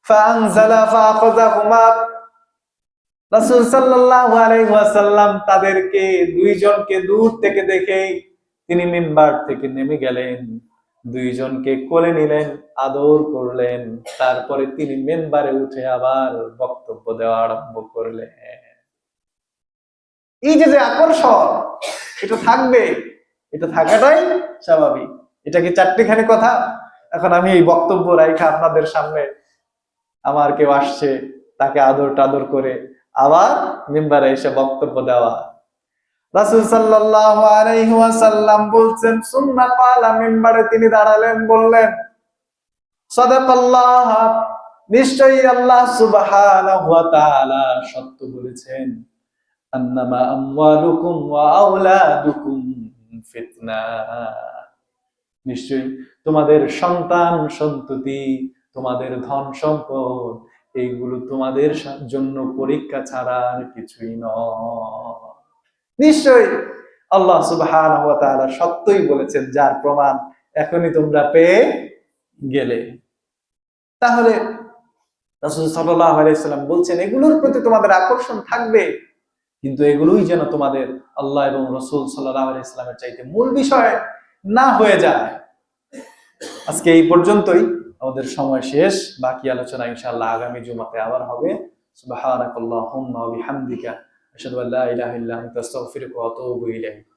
ফাআনজালা ফাআখাযাহুমা, রাসূল সাল্লাল্লাহু আলাইহি ওয়াসাল্লাম তাদেরকে দুইজনকে দূর থেকে দেখেই তিনি মিম্বার থেকে নেমে গেলেন, দুইজনকে কোলে নিলেন, আদর করলেন, তারপরে তিনি মিম্বারে উঠে আবার বক্তব্য দেওয়া আরম্ভ করলেন। এই যে যে আকর্ষণ, এটা থাকবে, এটা থাকাটাই স্বাভাবিক। এটা কি চারটিখানি কথা? এখন আমি এই বক্তব্য রাইখা আপনাদের সামনে, আমার কেউ আসছে, তাকে আদর টাদর করে আবার মিম্বারে এসে বক্তব্য দেওয়া। রাসূল সাল্লাল্লাহু আলাইহি ওয়াসাল্লাম বলছেন, সুম্মা ক্বালা, মিম্বারে তিনি দাঁড়ালেন, বললেন, সাদাকাল্লাহ, নিশ্চয়ই আল্লাহ সুবহানাহু ওয়া তাআলা সত্য বলেছেন, আন্নামা আমওয়ালুকুম ওয়া আওলাদুকুম ফিতনা, নিশ্চয়ই তোমাদের সন্তান সন্ততি, তোমাদের ধন সম্পদ, এইগুলো তোমাদের জন্য পরীক্ষা ছাড়া আর কিছুই নয়। নিশ্চয়ই আল্লাহ সুবহানাহু ওয়া তাআলা সত্যই বলেছেন, যার প্রমাণ এখনই তোমরা পেয়ে গেলে। তাহলে রাসূল সাল্লাল্লাহু আলাইহি ওয়াসাল্লাম বলছেন, এগুলোর প্রতি তোমাদের আকর্ষণ থাকবে, কিন্তু এগুলোই যেন তোমাদের আল্লাহ এবং রাসূল সাল্লাল্লাহু আলাইহি ওয়াসাল্লামের চাইতে মূল বিষয় না হয়ে যায়। আজকে এই পর্যন্তই, আমাদের সময় শেষ। বাকি আলোচনা ইনশাআল্লাহ আগামী জুমাতে আবার হবে। সুবহানাকাল্লাহুম্মা ওয়া বিহামদিকা, আশহাদু আল্লা ইলাহা ইল্লা আনতা, আস্তাগফিরুকা ওয়া আতুবু ইলাইক।